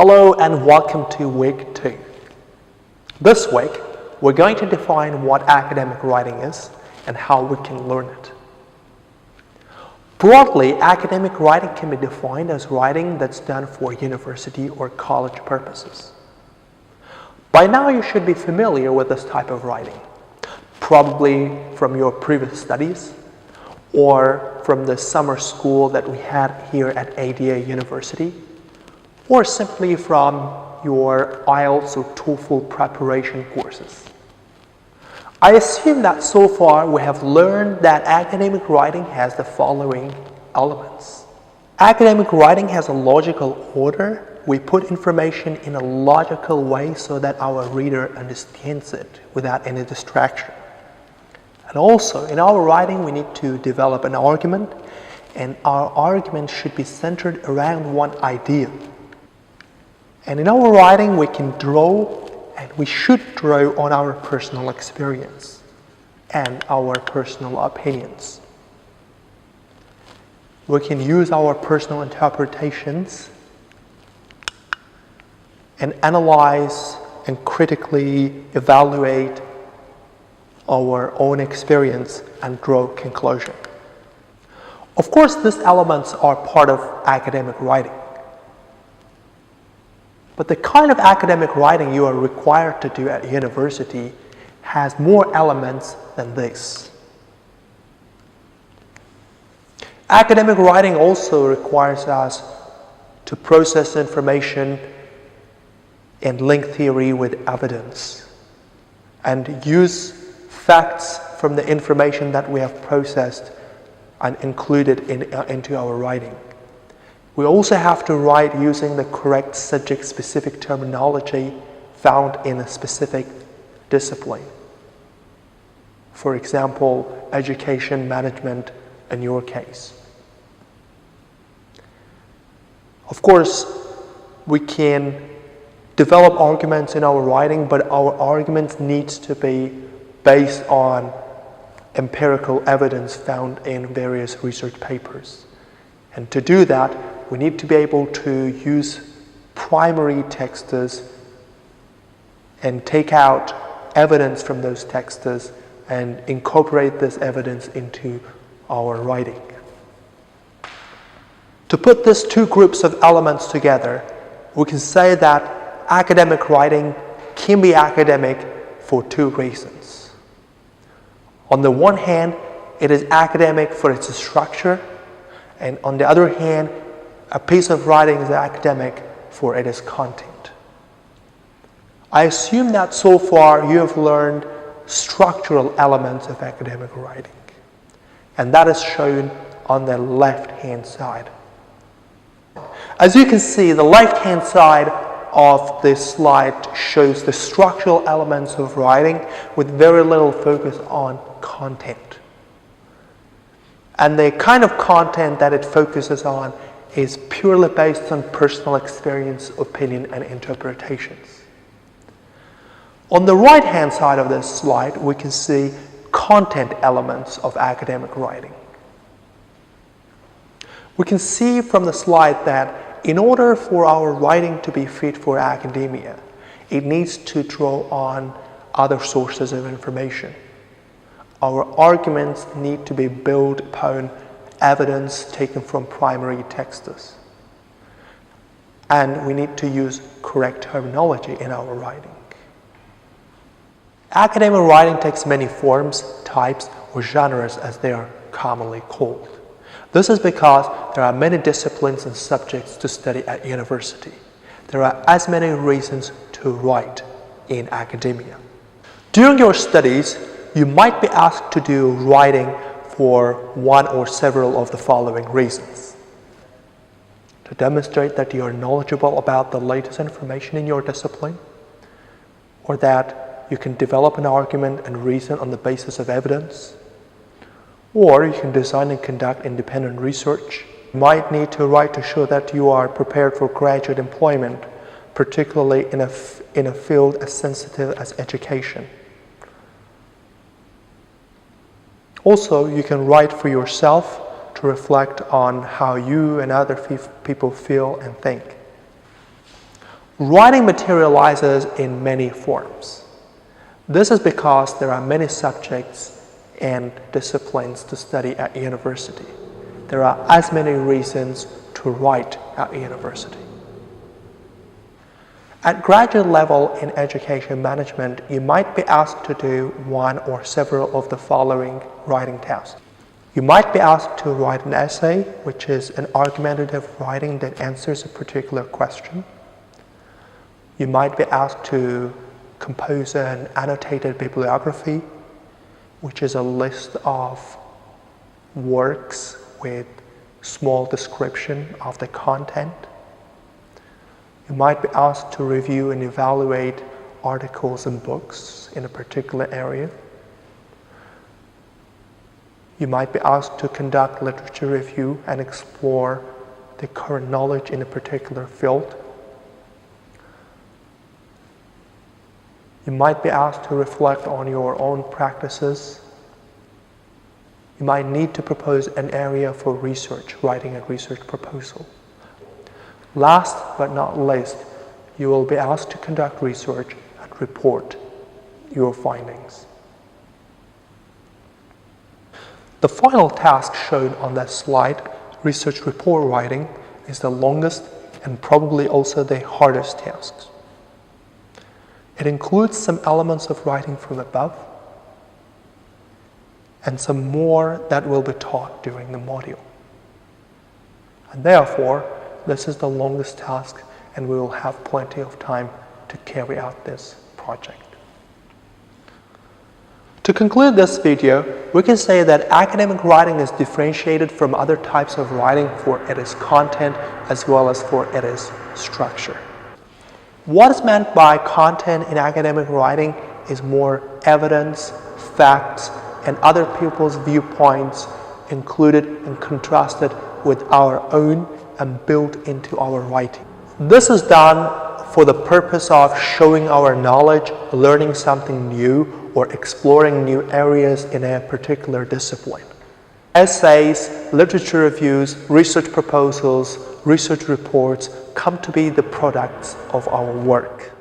Hello and welcome to week 2. This week, we're going to define what academic writing is and how we can learn it. Broadly, academic writing can be defined as writing that's done for university or college purposes. By now, you should be familiar with this type of writing, probably from your previous studies or from the summer school that we had here at ADA University, or simply from your IELTS or TOEFL preparation courses. I assume that so far we have learned that academic writing has the following elements. Academic writing has a logical order. We put information in a logical way so that our reader understands it without any distraction. And also, in our writing, we need to develop an argument, and our argument should be centered around one idea. And in our writing, we can draw, and we should draw on our personal experience and our personal opinions. We can use our personal interpretations and analyze and critically evaluate our own experience and draw conclusion. Of course, these elements are part of academic writing. But the kind of academic writing you are required to do at university has more elements than this. Academic writing also requires us to process information and link theory with evidence and use facts from the information that we have processed and included into our writing. We also have to write using the correct subject-specific terminology found in a specific discipline. For example, education management in your case. Of course, we can develop arguments in our writing, but our arguments needs to be based on empirical evidence found in various research papers. And to do that, we need to be able to use primary texts and take out evidence from those texts and incorporate this evidence into our writing. To put these two groups of elements together, we can say that academic writing can be academic for two reasons. On the one hand, it is academic for its structure, and on the other hand, a piece of writing is academic for its content. I assume that so far you have learned structural elements of academic writing, and that is shown on the left-hand side. As you can see, the left-hand side of this slide shows the structural elements of writing with very little focus on content. And the kind of content that it focuses on is purely based on personal experience, opinion, and interpretations. On the right-hand side of this slide, we can see content elements of academic writing. We can see from the slide that in order for our writing to be fit for academia, it needs to draw on other sources of information. Our arguments need to be built upon evidence taken from primary texts. And we need to use correct terminology in our writing. Academic writing takes many forms, types, or genres as they are commonly called. This is because there are many disciplines and subjects to study at university. There are as many reasons to write in academia. During your studies, you might be asked to do writing for one or several of the following reasons. To demonstrate that you are knowledgeable about the latest information in your discipline, or that you can develop an argument and reason on the basis of evidence, or you can design and conduct independent research. You might need to write to show that you are prepared for graduate employment, particularly in a field as sensitive as education. Also, you can write for yourself to reflect on how you and other people feel and think. Writing materializes in many forms. This is because there are many subjects and disciplines to study at university. There are as many reasons to write at university. At graduate level in education management, you might be asked to do one or several of the following writing tasks. You might be asked to write an essay, which is an argumentative writing that answers a particular question. You might be asked to compose an annotated bibliography, which is a list of works with small description of the content. You might be asked to review and evaluate articles and books in a particular area. You might be asked to conduct literature review and explore the current knowledge in a particular field. You might be asked to reflect on your own practices. You might need to propose an area for research, writing a research proposal. Last but not least, you will be asked to conduct research and report your findings. The final task shown on that slide, research report writing, is the longest and probably also the hardest task. It includes some elements of writing from above and some more that will be taught during the module. And therefore, this is the longest task, and we will have plenty of time to carry out this project. To conclude this video, we can say that academic writing is differentiated from other types of writing for its content as well as for its structure. What is meant by content in academic writing is more evidence, facts, and other people's viewpoints included and contrasted with our own and built into our writing. This is done for the purpose of showing our knowledge, learning something new, or exploring new areas in a particular discipline. Essays, literature reviews, research proposals, research reports come to be the products of our work.